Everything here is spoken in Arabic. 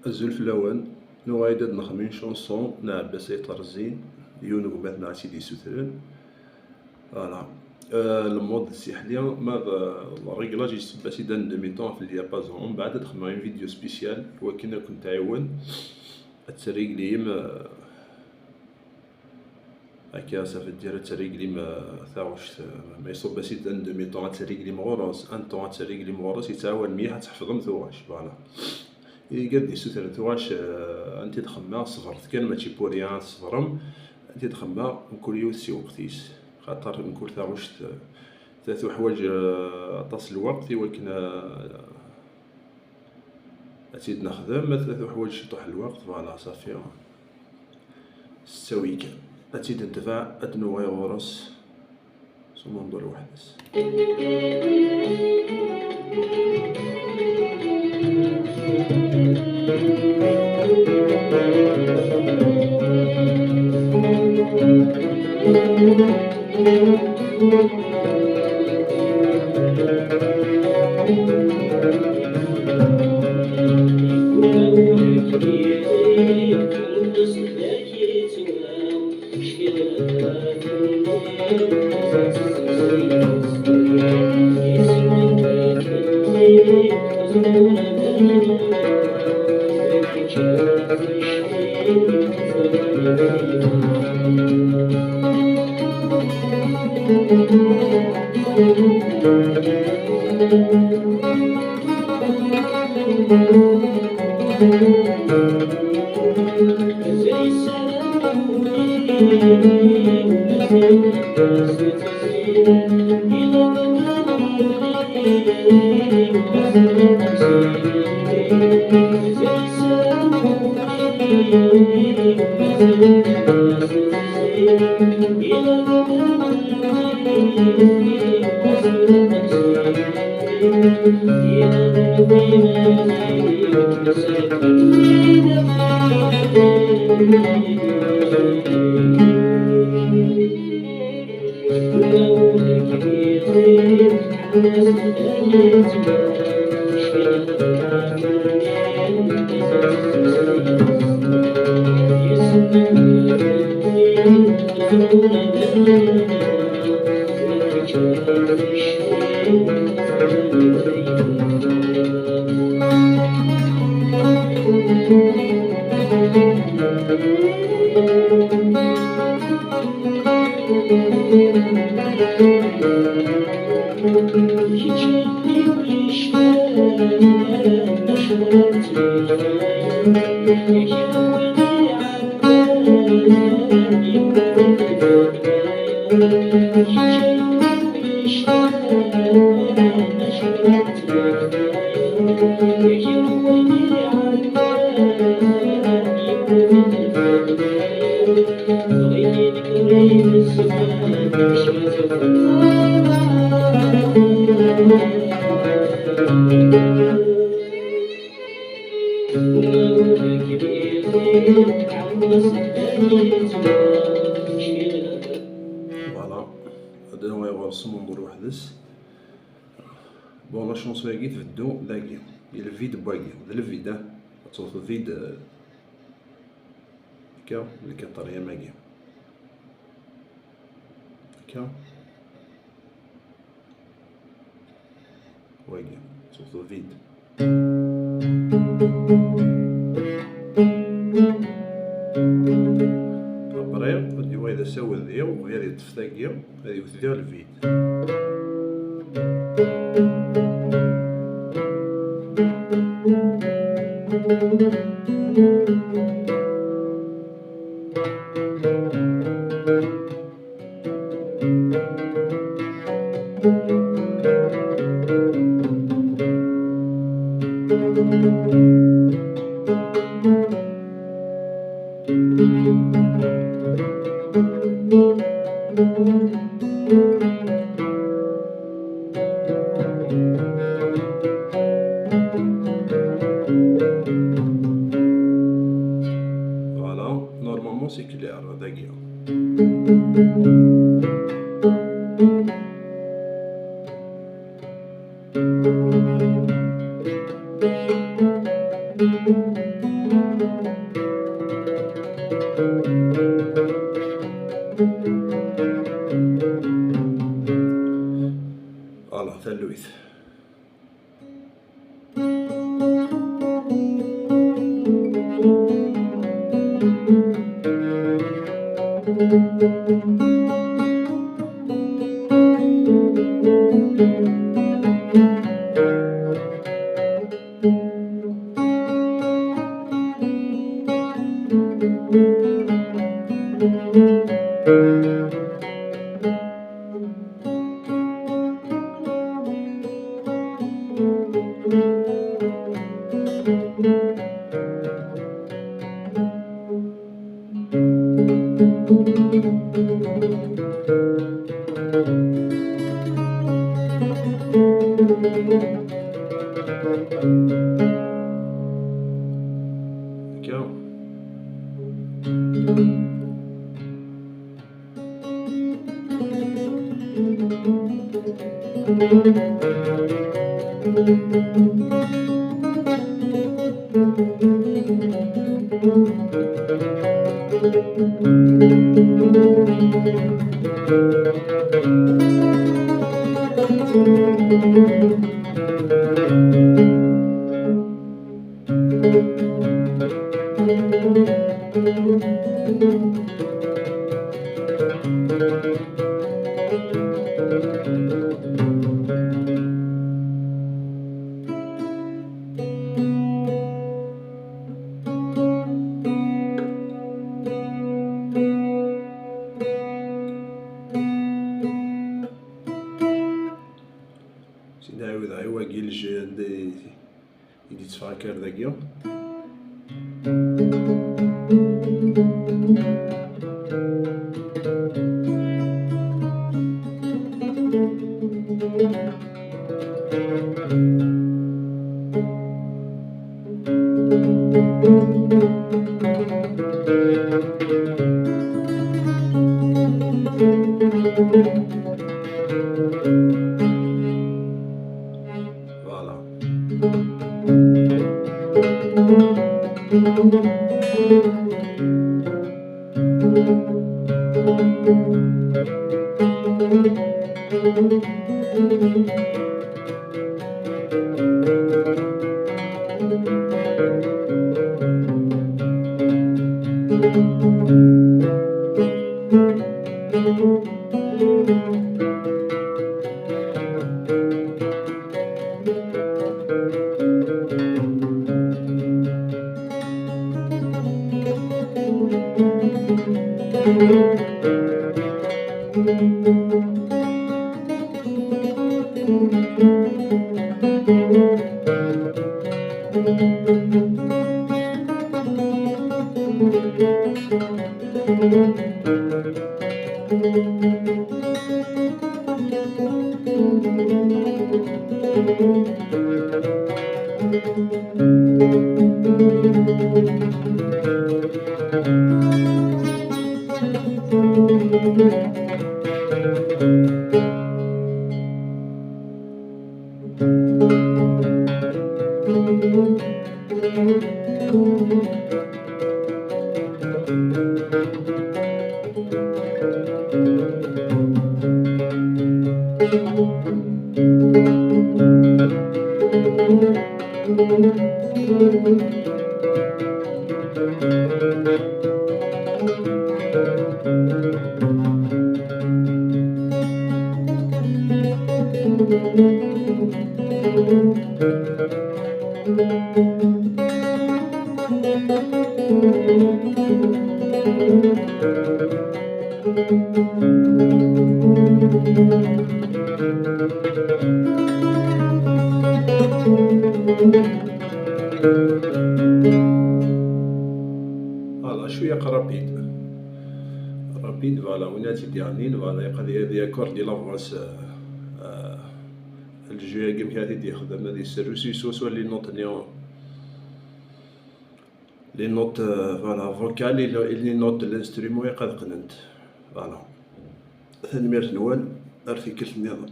الزلف اللون نغايدة نخمين شونسون نعبة سيطر الزين يونغ بات نعتي دي سوترن فوالا. المود السحلية ماذا الريغلاج يسباسي دان دو ميطون في الديابازون من بعد تخمم فيديو سبيسيال وكنا كنت تعاون تريقليم هكا صافي دير تريقليم ثاوش ما يصباسي دان دو ميطون تريقليم غورس ان طون تريقليم غورس يتعاون ميح تحفظم ثواش فوالا. قد يسوتر ثواش انت تخمم صفرت كان ماشي بوريان صفرم انت تخمم نكون يوسي وقتيس خاطر نكون ثاوش ثلاث حوايج طاس الوقت ولكن أتيد نخدم ثلاث حوايج يطيح الوقت فوالا صافي ستة ويكان أتيد نتفع أدنو غورس سوما ندور وحدس. فوالا هذا هو يغرس منظور وحدس. بون لا شونسو هاكي تبدو لاكي ديال الفيد باكي هذا الفيد توصل الفيد هكا اللي كطريا ماكي هكا واكي توصل الفيد ابري غادي وايد ساوى ذي وهذه تفتاكيا هذه وثدير الفيد فوالا نورمالمون سي كلير هذاكيا. هكا. زيد نعاود عواقي اللي يتفاكر داكيا. فوالا. فوالا شوية رابيد رابيد. فوالا وين تيديرنين. فوالا هادي اكور ديال لافواس الجو كيم هادي يخدم هادي السيرفيس سوا لي نوت لي نوت فوالا فوكال لي نوت الانسترومون يقد قننت. فوالا تنمير نوال ارتيكل النظام.